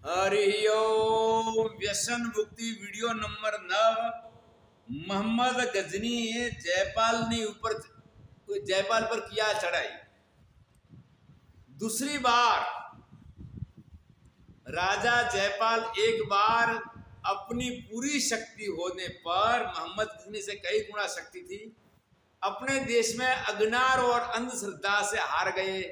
हरि ओम। व्यसन मुक्ति video number 9। Mohammad Ghazni Jaipal पर किया चढ़ाई। दूसरी बार राजा जयपाल एक बार अपनी पूरी शक्ति होने पर, मोहम्मद गजनी से कई गुना शक्ति थी, अपने देश में अज्ञान और अंधश्रद्धा से हार गए।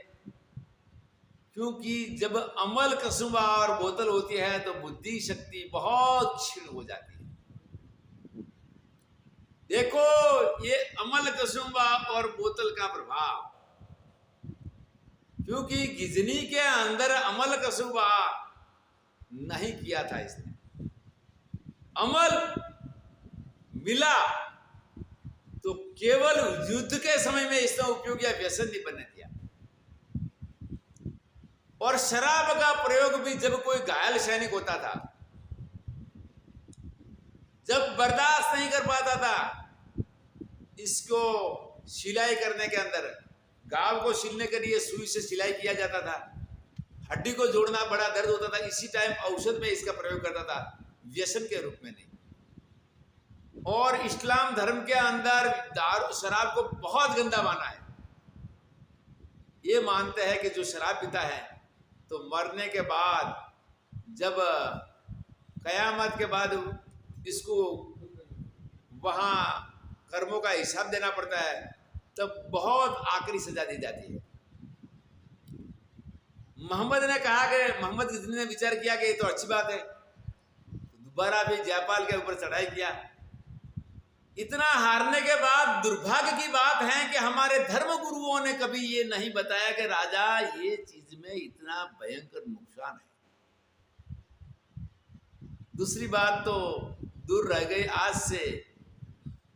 क्योंकि जब अमल कसुबा और बोतल होती है तो बुद्धि शक्ति बहुत क्षीण हो जाती है। देखो ये अमल कसुबा और बोतल का प्रभाव, क्योंकि गिजनी के अंदर अमल कसुबा नहीं किया था इसने। अमल मिला तो केवल युद्ध के समय में इसका उपयोग किया, व्यसन नहीं बनने दिया। और शराब का प्रयोग भी जब कोई घायल सैनिक होता था, जब बर्दाश्त नहीं कर पाता था, इसको सिलाई करने के अंदर, घाव को सिलने के लिए सुई से सिलाई किया जाता था, हड्डी को जोड़ना बड़ा दर्द होता था, इसी टाइम औषध में इसका प्रयोग करता था, व्यसन के रूप में नहीं। और इस्लाम धर्म के अंदर दारू शराब को बहुत गंदा माना है। ये मानते हैं कि जो शराब पीता है तो मरने के बाद, जब कयामत के बाद इसको वहाँ कर्मों का हिसाब देना पड़ता है, तब बहुत आखिरी सजा दी जाती है। मोहम्मद ने कहा कि मोहम्मद गजनी ने विचार किया कि ये तो अच्छी बात है, तो दोबारा भी जयपाल के ऊपर चढ़ाई किया। इतना हारने के बाद दुर्भाग्य की बात है कि हमारे धर्म गुरुओं ने कभी ये नहीं बताया कि राजा ये चीज में इतना भयंकर नुकसान है। दूसरी बात तो दूर रह गई, आज से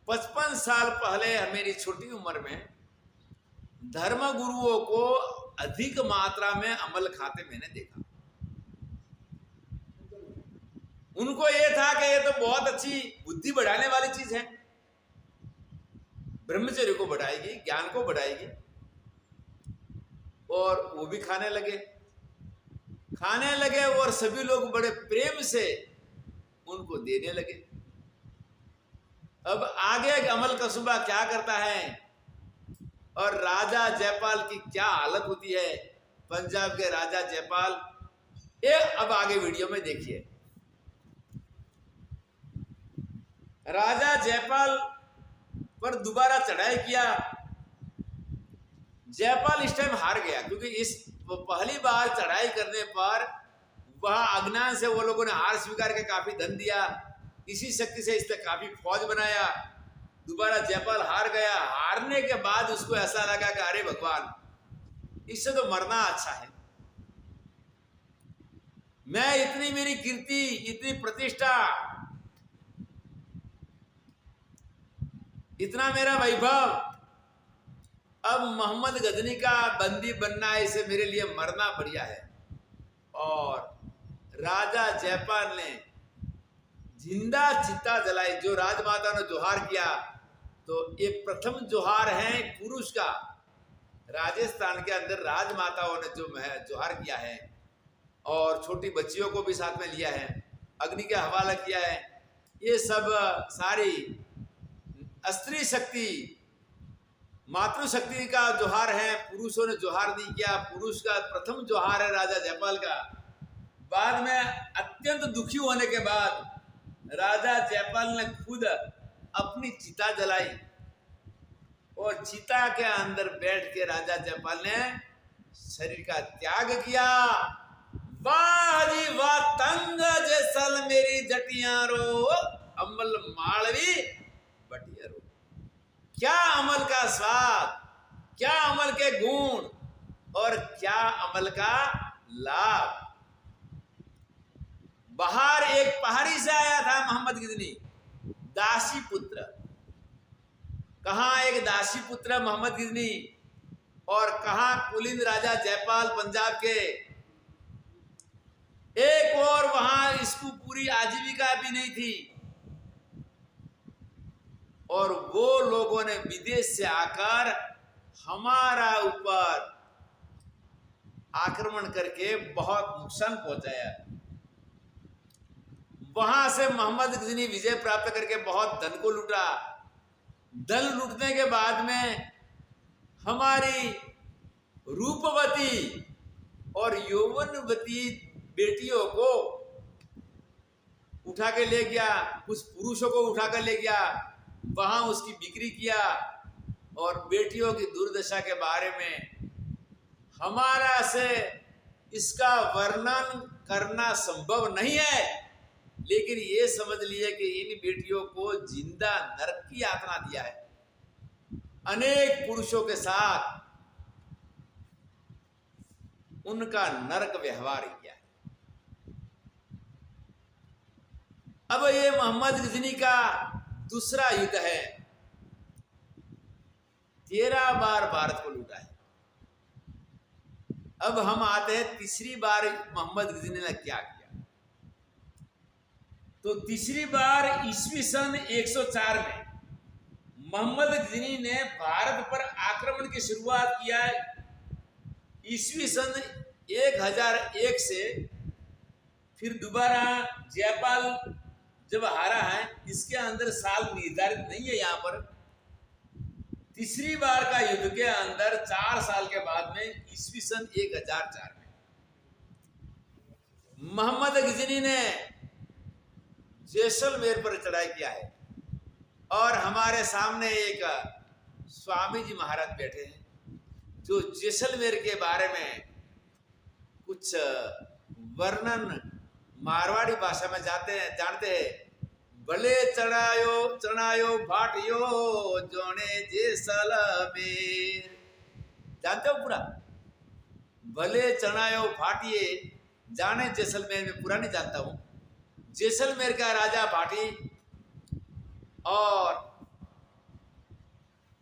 55 साल पहले मेरी छोटी उम्र में धर्म गुरुओं को अधिक मात्रा में अमल खाते मैंने देखा। उनको ये था कि ये तो बहुत अच्छी बुद्धि बढ़ाने वाली चीज है, ब्रह्मचर्य को बढ़ाएगी, ज्ञान को बढ़ाएगी, और वो भी खाने लगे और सभी लोग बड़े प्रेम से उनको देने लगे। अब आगे अमल कसुबा क्या करता है और राजा जयपाल की क्या हालत होती है, पंजाब के राजा जयपाल, ये अब आगे वीडियो में देखिए। राजा जयपाल पर दोबारा चढ़ाई किया। जयपाल इस टाइम हार गया, क्योंकि इस पहली बार चढ़ाई करने पर वह अज्ञान से वो लोगों ने हार स्वीकार के काफी धन दिया, इसी शक्ति से इसने काफी फौज बनाया। दोबारा जयपाल हार गया। हारने के बाद उसको ऐसा लगा कि अरे भगवान, इससे तो मरना अच्छा है। मैं इतनी मेरी कीर्ति, इतनी प्रतिष्ठा, इतना मेरा वैभव, अब मोहम्मद गजनी का बंदी बनना है, इसे मेरे लिए मरना बढ़िया है। और राजा जयपाल ने जिंदा चिता जलाई। जो राजमाता ने जोहार किया, तो ये प्रथम जोहार है पुरुष का। राजस्थान के अंदर राजमाताओं ने जो जोहार किया है, और छोटी बच्चियों को भी साथ में लिया है, अग्नि के हवाला किया है। ये सब सारी स्त्री शक्ति, मातृशक्ति का जोहार है। पुरुषों ने जोहार नहीं किया, पुरुष का प्रथम जोहार है राजा जयपाल का। बाद में अत्यंत दुखी होने के बाद राजा जयपाल ने खुद अपनी चिता जलाई, और चिता के अंदर बैठ के राजा जयपाल ने शरीर का त्याग किया। वाह जी वाह, तंग जैसल मेरी जटियारो, अमल मालवी बटियारो। क्या अमल का स्वाद, क्या अमल के गुण, और क्या अमल का लाभ। बाहर एक पहाड़ी से आया था मोहम्मद गजनी, दासी पुत्र। कहां एक दासी पुत्र मोहम्मद गजनी, और कहां कुलिंद राजा जयपाल पंजाब के। एक और वहां इसको पूरी आजीविका भी नहीं थी, और वो लोगों ने विदेश से आकर हमारा ऊपर आक्रमण करके बहुत नुकसान पहुंचाया। वहां से मोहम्मद गजनी विजय प्राप्त करके बहुत धन को लूटा। धन लूटने के बाद में हमारी रूपवती और यौवनवती बेटियों को उठा के ले गया, कुछ पुरुषों को उठा कर ले गया, वहां उसकी बिक्री किया। और बेटियों की दुर्दशा के बारे में हमारा से इसका वर्णन करना संभव नहीं है, लेकिन ये समझ लिए कि इन बेटियों को जिंदा नरक की यातना दिया है। अनेक पुरुषों के साथ उनका नरक व्यवहार किया है। अब ये मोहम्मद गजनी का दूसरा युद्ध है। 13 बार भारत को लूटा है। अब हम आते हैं तीसरी बार मोहम्मद गजनी ने क्या किया। तो तीसरी बार ईस्वी सन 104 में मोहम्मद गजनी ने भारत पर आक्रमण की शुरुआत किया है। ईस्वी सन 1001 से फिर दोबारा जयपाल जब हारा है, इसके अंदर साल निर्धारित नहीं है। यहाँ पर तीसरी बार का युद्ध के अंदर 4 साल के बाद में ईस्वी सन 1004 में मोहम्मद गजनी ने जैसलमेर पर चढ़ाई किया है। और हमारे सामने एक स्वामी जी महाराज बैठे हैं जो जैसलमेर के बारे में कुछ वर्णन मारवाड़ी भाषा में जानते हैं। भले चढ़ायो भाटियो जोने जैसलमेर, जानते हो पूरा? भले चढ़ायो भाटिये जाने जैसलमेर में, पूरा नहीं जानता हूं। जैसलमेर का राजा भाटी, और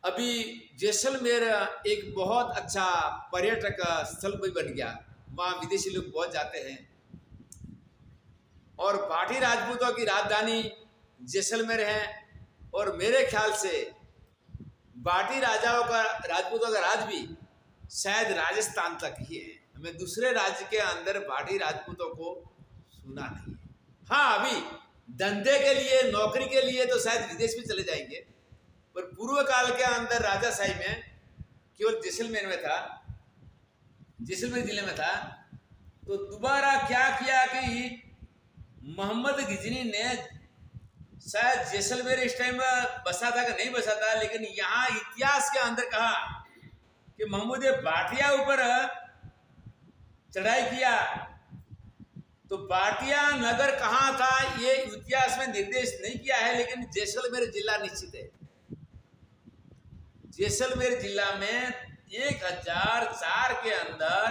अभी जैसलमेर एक बहुत अच्छा पर्यटक स्थल भी बन गया, वहाँ विदेशी लोग बहुत जाते हैं। और भाटी राजपूतों की राजधानी जैसलमेर है। और मेरे ख्याल से भाटी राजपूतों का राज भी शायद राजस्थान तक ही है। हमें दूसरे राज्य के अंदर भाटी राजपूतों को सुना नहीं है। हाँ, अभी धंधे के लिए, नौकरी के लिए तो शायद विदेश में चले जाएंगे, पर पूर्व काल के अंदर राजाशाही में केवल जैसलमेर में था, जैसलमेर जिले में था। तो दोबारा क्या किया कि मोहम्मद गजनी ने शायद जैसलमेर इस टाइम बसा था कि नहीं बसा था, लेकिन यहाँ इतिहास के अंदर कहा कि महमूद भाटिया ऊपर चढ़ाई किया। तो भाटिया नगर कहाँ था ये इतिहास में निर्देश नहीं किया है, लेकिन जैसलमेर जिला निश्चित है। जैसलमेर जिला में 1004 के अंदर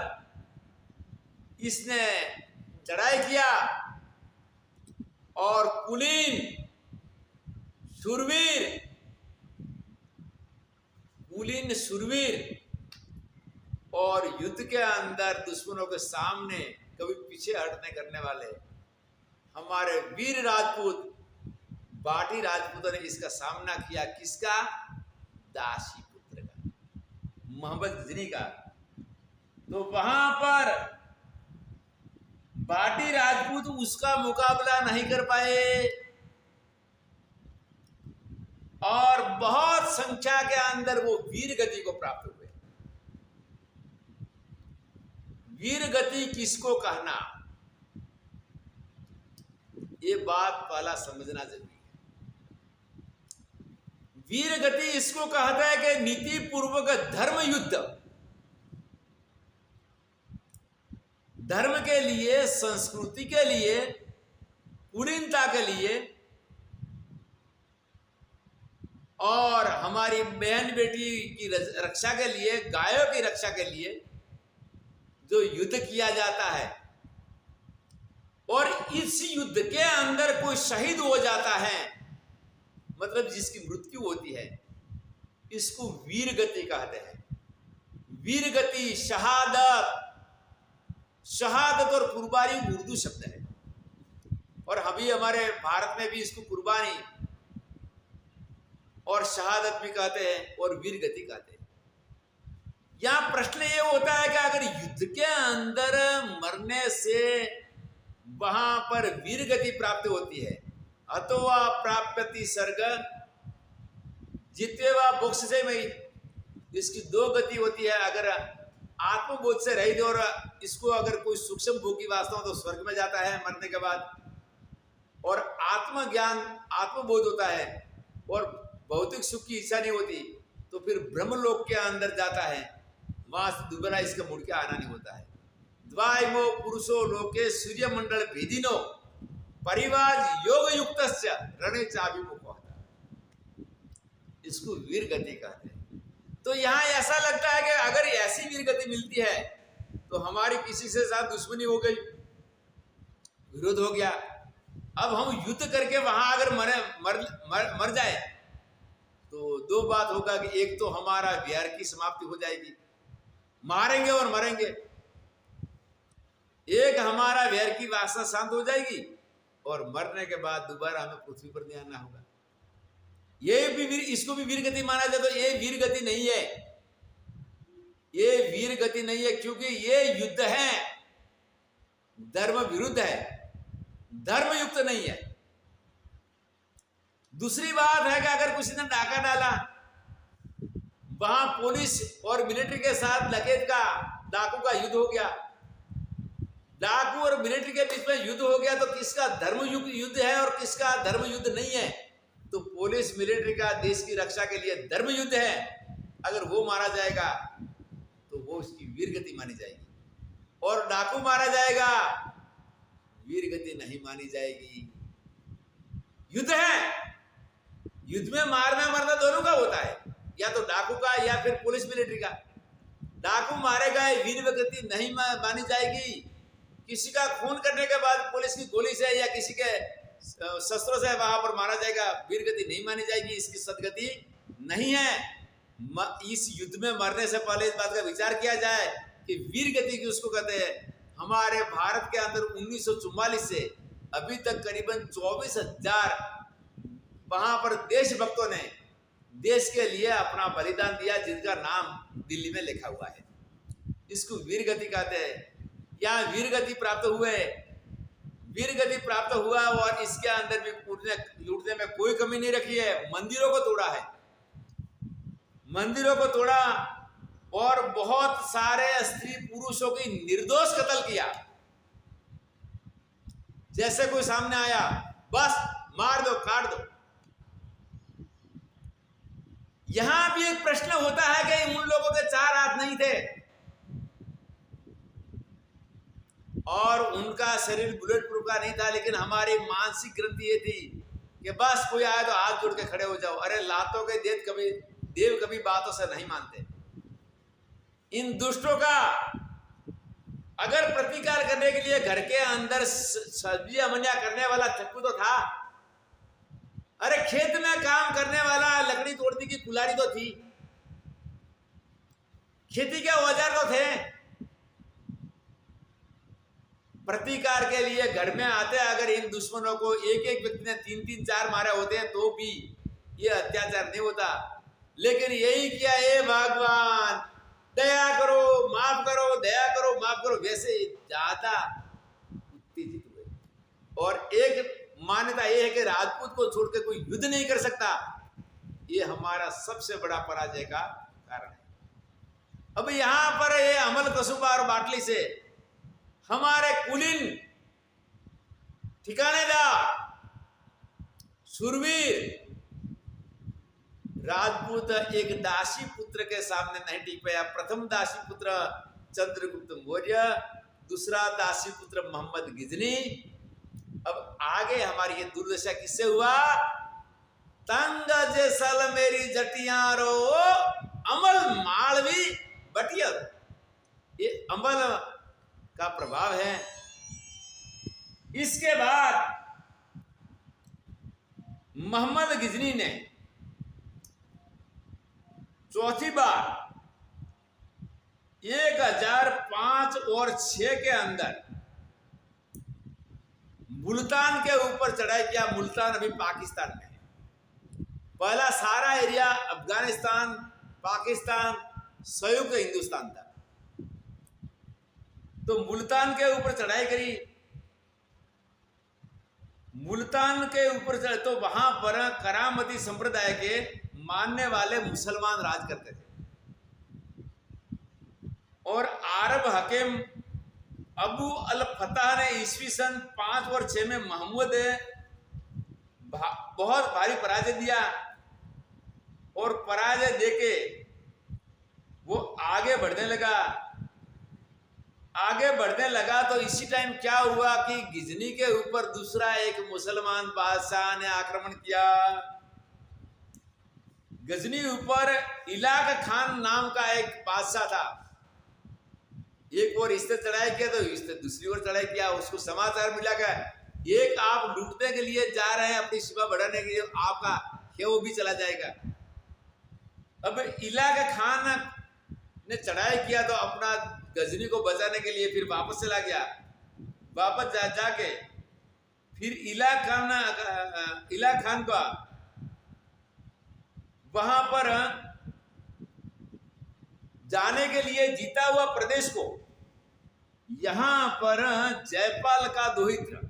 इसने चढ़ाई किया। और कुलीन शूरवीर और युद्ध के अंदर दुश्मनों के सामने कभी पीछे हटने करने वाले हमारे वीर राजपूत भाटी राजपूतों ने इसका सामना किया। किसका? दासी पुत्र का, मोहम्मद गजनी का। तो वहां पर भाटी राजपूत उसका मुकाबला नहीं कर पाए और बहुत संख्या के अंदर वो वीर गति को प्राप्त हुए। वीर गति किसको कहना, ये बात पहला समझना जरूरी है। वीर गति इसको कहता है कि नीति पूर्वक धर्म युद्ध, धर्म के लिए, संस्कृति के लिए, कुलीनता के लिए और हमारी बहन बेटी की रक्षा के लिए, गायों की रक्षा के लिए जो युद्ध किया जाता है और इस युद्ध के अंदर कोई शहीद हो जाता है, मतलब जिसकी मृत्यु होती है, इसको वीर गति कहते हैं। वीर गति, शहादत और कुर्बानी उर्दू शब्द है और अभी हमारे भारत में भी इसको कुर्बानी और शहादत भी कहते हैं और वीर गति कहते हैं। यहाँ प्रश्न ये होता है कि अगर युद्ध के अंदर मरने से वहां पर वीर गति प्राप्त होती है। अथवा प्राप्यति सर्ग जितेवा मोक्ष से मई, इसकी दो गति होती है। अगर आत्मबोध से रहित और इसको अगर कोई सूक्ष्म भोगी वास्तव तो स्वर्ग में जाता है मरने के बाद, और आत्मज्ञान आत्मबोध होता है और भौतिक सुख की इच्छा नहीं होती तो फिर ब्रह्मलोक के अंदर जाता है, वहां से दोबारा इसका मुड़ के आना नहीं होता है। द्वाइमो पुरुषो लोके सूर्य मंडल भेदिनो परिवार योग युक्त रणे चाभिमुख, इसको वीर गति कहते हैं। तो यहाँ ऐसा लगता है कि अगर ऐसी वीर गति मिलती है तो हमारी किसी से साथ दुश्मनी हो गई, विरोध हो गया, अब हम युद्ध करके वहां अगर मर जाए तो दो बात होगा कि एक तो हमारा व्यर्थ की समाप्ति हो जाएगी, मारेंगे और मरेंगे, एक हमारा व्यर्थ की वासना शांत हो जाएगी और मरने के बाद दोबारा हमें पृथ्वी पर नहीं आना होगा। ये भी इसको भी वीर गति माना जाए तो ये वीर गति नहीं है, ये वीर गति नहीं है, क्योंकि ये युद्ध है, धर्म विरुद्ध है, धर्म युक्त नहीं है। दूसरी बात है कि अगर किसी ने डाका डाला, वहां पुलिस और मिलिट्री के साथ डकैत का डाकू का युद्ध हो गया, डाकू और मिलिट्री के बीच में युद्ध हो गया, तो किसका धर्म युद्ध है और किसका धर्म युद्ध नहीं है? तो पुलिस मिलिट्री का देश की रक्षा के लिए धर्म युद्ध है, अगर वो मारा जाएगा तो वो उसकी वीर गति मानी जाएगी, और डाकू मारा जाएगा वीर गति नहीं मानी जाएगी। युद्ध है, युद्ध में मारना मरना दोनों का होता है, या तो डाकू का या फिर पुलिस मिलिट्री का। डाकू मारेगा वीर गति नहीं मानी जाएगी, किसी का खून करने के बाद पुलिस की गोली से या किसी के शस्त्रों से वहां पर मारा जाएगा, वीर गति नहीं मानी जाएगी, इसकी सदगति नहीं है। इस युद्ध में मरने से पहले इस बात का विचार किया जाए कि वीर गति की उसको कहते हैं। हमारे भारत के अंदर 1944 से अभी तक करीबन 24,000 वहां पर देशभक्तों ने देश के लिए अपना बलिदान दिया, जिनका नाम दिल्ली में लिखा हुआ है, इसको वीर गति कहते हैं। यहाँ वीर गति प्राप्त हुए, वीर गति प्राप्त हुआ और इसके अंदर भी लूटने में कोई कमी नहीं रखी है। मंदिरों को तोड़ा है, मंदिरों को तोड़ा और बहुत सारे स्त्री पुरुषों की निर्दोष कत्ल किया। जैसे कोई सामने आया बस मार दो, काट दो। यहां भी एक प्रश्न होता है कि उन लोगों के 4 हाथ नहीं थे और उनका शरीर बुलेट प्रूफ का नहीं था, लेकिन हमारी मानसिक ग्रंथि ये थी कि बस कोई आए तो हाथ जोड़ के खड़े हो जाओ। अरे लातों के देव कभी बातों से नहीं मानते। इन दुष्टों का अगर प्रतिकार करने के लिए घर के अंदर सब्जी अमनिया करने वाला चक्कू तो था, अरे खेत में काम करने वाला लकड़ी तोड़ने की कुल्हाड़ी तो थी, खेती के औजार तो थे। प्रतिकार के लिए घर में आते अगर इन दुश्मनों को एक एक व्यक्ति ने 3-3, 4 मारे होते हैं तो भी ये अत्याचार नहीं होता। लेकिन यही किया, हे भगवान दया करो माफ करो, दया करो माफ करो, वैसे ज्यादा उत्तेजित हुए। और एक मान्यता यह है कि राजपूत को छोड़ के कोई युद्ध नहीं कर सकता, ये हमारा सबसे बड़ा पराजय का कारण है। अब यहां पर ये अमल कसुबा और बाटली से हमारे कुलीन ठिकानेदार शूरवीर राजपूत एक दासी पुत्र के सामने नहीं टिक पाया। प्रथम दासी पुत्र चंद्रगुप्त मौर्य, दूसरा दासी पुत्र मोहम्मद गिजनी। अब आगे हमारी ये दुर्दशा किससे हुआ? तंग जैसल मेरी जटियारो अमल मालवी बटियर, ये अमल का प्रभाव है। इसके बाद मोहम्मद गिजनी ने चौथी बार 1005 और 6 के अंदर मुल्तान के ऊपर चढ़ाई किया। मुल्तान अभी पाकिस्तान में है। पहला सारा एरिया अफगानिस्तान, पाकिस्तान, संयुक्त हिंदुस्तान था। तो मुल्तान के ऊपर चढ़ाई करी मुल्तान के ऊपर चढ़े तो वहां पर करामती संप्रदाय के मानने वाले मुसलमान राज करते थे। और अरब हकीम अबू अल फतह ने ईस्वी सन 5 और 6 में महमूद बहुत भारी पराजय दिया, और पराजय देके वो आगे बढ़ने लगा। तो इसी टाइम क्या हुआ कि गिजनी के ऊपर दूसरा एक मुसलमान बादशाह ने आक्रमण किया। गजनी ऊपर इलाका खान नाम का एक बादशाह था। एक और इसने चढ़ाई किया तो इसने दूसरी ओर चढ़ाई किया। उसको समाचार मिला कि एक आप लूटने के लिए जा रहे हैं, अपनी सीमा बढ़ाने के लिए, आपका है वो भी चला जाएगा। अब इलाका खान ने चढ़ाई किया तो अपना गजनी को बचाने के लिए फिर वापस चला गया। वापस जाके फिर इला खान का वहां पर जाने के लिए जीता हुआ प्रदेश को, यहां पर जयपाल का दोहित्र,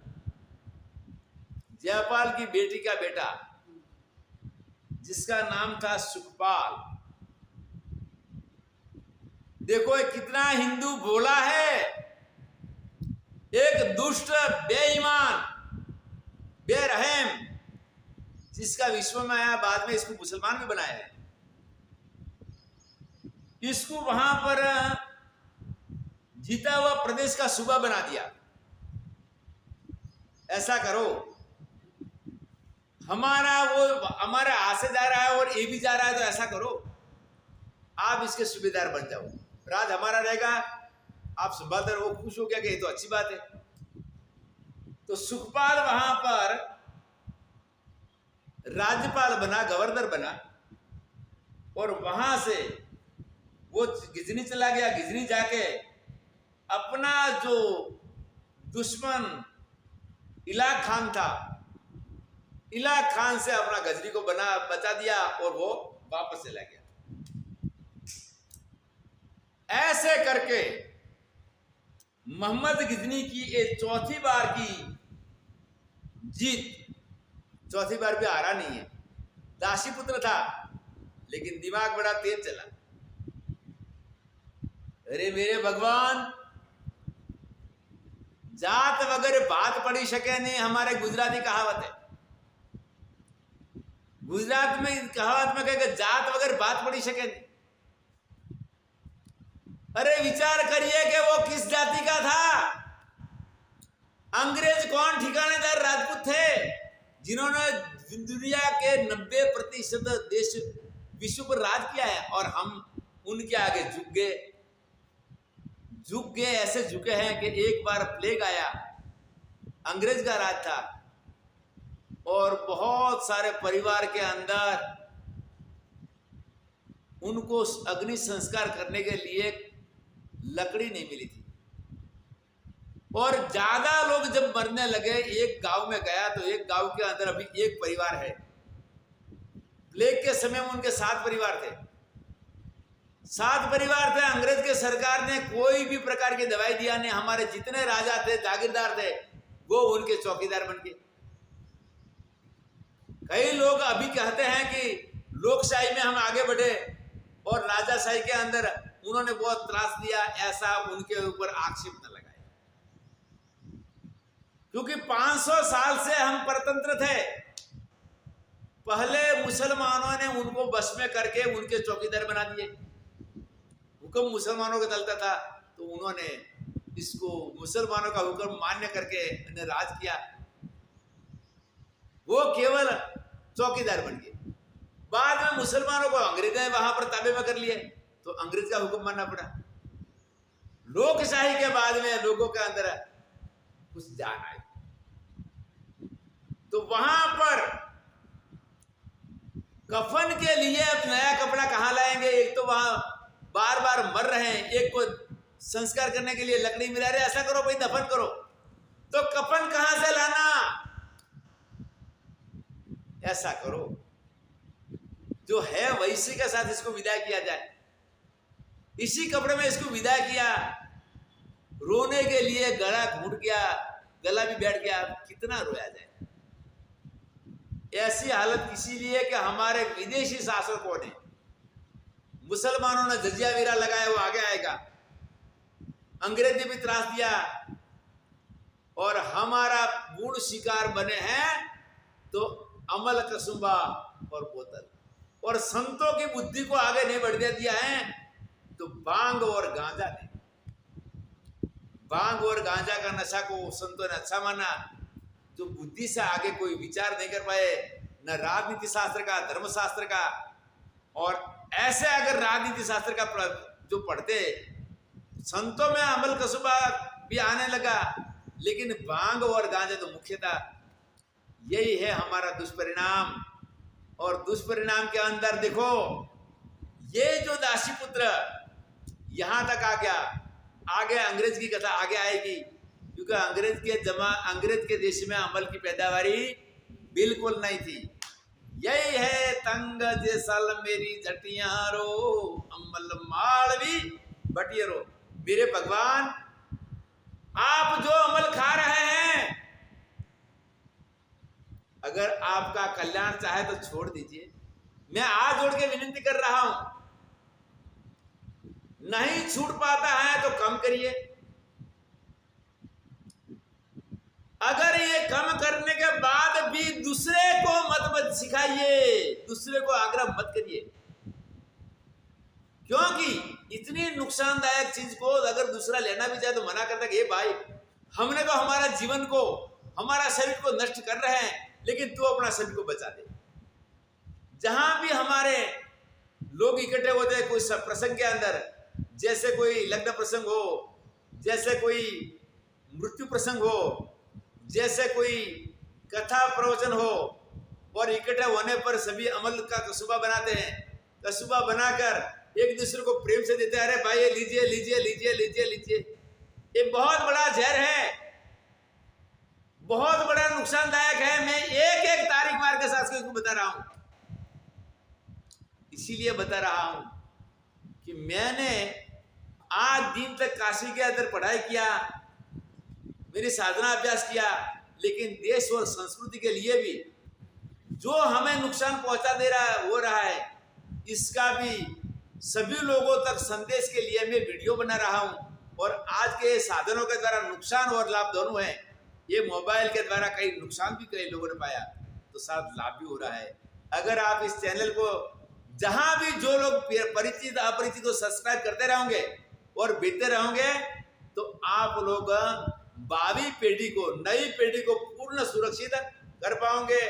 जयपाल की बेटी का बेटा जिसका नाम था सुखपाल। देखो कितना हिंदू भोला है, एक दुष्ट बेईमान बेरहम, जिसका विश्व में आया, बाद में इसको मुसलमान भी बनाया है। इसको वहां पर जीता हुआ प्रदेश का सूबा बना दिया। ऐसा करो, हमारा हाथ से जा रहा है और ये भी जा रहा है, तो ऐसा करो आप इसके सूबेदार बन जाओ, राज हमारा रहेगा, आप संभालते रहो। खुश हो गया कि ये तो अच्छी बात है। तो सुखपाल वहां पर राज्यपाल बना, गवर्नर बना, और वहां से वो गिजनी चला गया। गिजनी जाके अपना जो दुश्मन इलाक खान था, इलाक खान से अपना गजनी को बचा दिया और वो वापस चला गया। ऐसे करके मोहम्मद गिजनी की ये चौथी बार की जीत, चौथी बार भी हारा नहीं है। दासी पुत्र था लेकिन दिमाग बड़ा तेज चला। अरे मेरे भगवान, जात वगैरह बात पड़ी सके नहीं, हमारे गुजराती कहावत है। गुजरात में कहावत में कहेगा जात वगैरह बात पड़ी सके नहीं। अरे विचार करिए कि वो किस जाति का था। अंग्रेज कौन ठिकानेदार राजपूत थे जिन्होंने दुनिया के 90% देश विश्व पर राज किया है, और हम उनके आगे झुक गए। ऐसे झुके हैं कि एक बार प्लेग आया, अंग्रेज का राज था, और बहुत सारे परिवार के अंदर उनको अग्नि संस्कार करने के लिए लकड़ी नहीं मिली थी। और ज्यादा लोग जब मरने लगे, एक गांव में गया तो एक गांव के अंदर अभी एक परिवार है। प्लेग के समय में उनके 7 परिवार थे। 7 परिवार थे। अंग्रेज के सरकार ने कोई भी प्रकार की दवाई दिया नहीं। हमारे जितने राजा थे, जागीरदार थे, वो उनके चौकीदार बन गए। कई लोग अभी कहते हैं कि लोकशाही में हम आगे बढ़े और राजाशाही के अंदर उन्होंने बहुत त्रास दिया। ऐसा उनके ऊपर आक्षेप न लगाए, क्योंकि 500 साल से हम परतंत्र थे। पहले मुसलमानों ने उनको बस में करके उनके चौकीदार बना दिए। हुक्म मुसलमानों का चलता था, तो उन्होंने इसको मुसलमानों का हुक्म मान्य करके उन्हें राज किया। वो केवल चौकीदार बन गए। बाद में मुसलमानों को अंग्रेज ने वहां पर ताबे में कर लिए, तो अंग्रेज का हुक्म मानना पड़ा। लोकशाही के बाद में लोगों के अंदर कुछ जान आई, तो वहां पर कफन के लिए नया कपड़ा कहां लाएंगे? एक तो वहां बार बार मर रहे हैं, एक को संस्कार करने के लिए लकड़ी मिला रहे। ऐसा करो भाई, दफन करो, तो कफन कहां से लाना? ऐसा करो जो है वैसी के साथ इसको विदा किया जाए। इसी कपड़े में इसको विदा किया। रोने के लिए गला घुट गया, गला भी बैठ गया। कितना रोया जाए। ऐसी हालत इसीलिए कि हमारे विदेशी शासकों ने, मुसलमानों ने जजिया वीरा लगाया, वो आगे आएगा। अंग्रेज ने भी त्रास दिया और हमारा गुण शिकार बने हैं तो अमल कसुंबा और बोतल, और संतों की बुद्धि को आगे नहीं बढ़ने दिया है तो बांग और गांजा ने। बांग और गांजा का नशा को संतों ने अच्छा माना, जो बुद्धि से आगे कोई विचार नहीं कर पाए, न राजनीति शास्त्र का, धर्मशास्त्र का। और ऐसे अगर राजनीति शास्त्र का जो पढ़ते, संतों में अमल कसुबा भी आने लगा, लेकिन बांग और गांजा तो मुख्य था। यही है हमारा दुष्परिणाम। और दुष्परिणाम के अंदर देखो, ये जो दासी पुत्र यहां तक आ गया, आगे अंग्रेज की कथा आगे आएगी, क्योंकि अंग्रेज के देश में अमल की पैदावारी बिल्कुल नहीं थी। यही है तंग जैसल मेरी झटियारो, अमल मालवी बटियरो। मेरे भगवान, आप जो अमल खा रहे हैं, अगर आपका कल्याण चाहे तो छोड़ दीजिए। मैं हाथ जोड़ के विनती कर रहा हूं, नहीं छूट पाता है तो कम करिए। अगर ये कम करने के बाद भी दूसरे को मत सिखाइए, दूसरे को आग्रह मत करिए, क्योंकि इतनी नुकसानदायक चीज को अगर दूसरा लेना भी चाहे तो मना करता कि ये भाई, हमने तो हमारा जीवन को, हमारा शरीर को नष्ट कर रहे हैं, लेकिन तू अपना शरीर को बचा दे। जहां भी हमारे लोग इकट्ठे होते हैं, कोई प्रसंग के अंदर, जैसे कोई लग्न प्रसंग हो, जैसे कोई मृत्यु प्रसंग हो, जैसे कोई कथा प्रवचन हो, और इकट्ठे होने पर सभी अमल का कसूबा बनाते हैं। कसूबा बनाकर एक दूसरे को प्रेम से देते हैं, अरे भाई ये लीजिए लीजिए लीजिए लीजिए लीजिए। ये बहुत बड़ा जहर है, बहुत बड़ा नुकसानदायक है। मैं एक एक तारीख मार के साथ इसको बता रहा हूं, इसीलिए बता रहा हूं कि मैंने आज दिन तक काशी के अंदर पढ़ाई किया, मेरी साधना अभ्यास किया, लेकिन देश और संस्कृति के लिए भी जो हमें नुकसान पहुंचा हो रहा है, इसका भी सभी लोगों तक संदेश के लिए मैं वीडियो बना रहा हूं। और आज के साधनों के द्वारा नुकसान और लाभ दोनों है। ये मोबाइल के द्वारा कई नुकसान भी कई लोगों ने पाया, तो साथ लाभ भी हो रहा है। अगर आप इस चैनल को, जहां भी जो लोग परिचित अपरिचित को सब्सक्राइब करते रहोगे और भेजते रहोगे, तो आप लोग भावी पीढ़ी को, नई पीढ़ी को पूर्ण सुरक्षित कर पाओगे।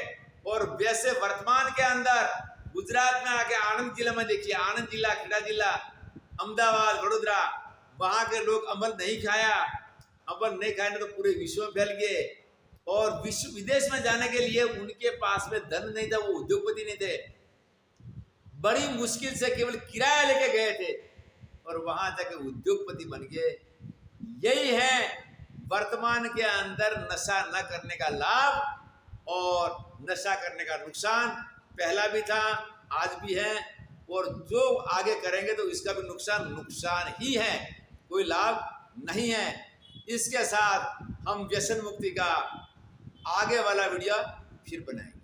और वैसे वर्तमान के अंदर गुजरात में आके आनंद जिला में देखिए, आनंद जिला, खेड़ा जिला, अहमदाबाद, वडोदरा, वहां के लोग अमल नहीं खाया, अमल नहीं खाने तो पूरे विश्व में फैल गए। और विदेश में जाने के लिए उनके पास में धन नहीं था, वो उद्योगपति नहीं थे, बड़ी मुश्किल से केवल किराया लेके गए थे और वहां जाके उद्योगपति बन गए। यही है वर्तमान के अंदर नशा न करने का लाभ और नशा करने का नुकसान। पहला भी था, आज भी है, और जो आगे करेंगे तो इसका भी नुकसान ही है, कोई लाभ नहीं है। इसके साथ हम व्यसन मुक्ति का आगे वाला वीडियो फिर बनाएंगे।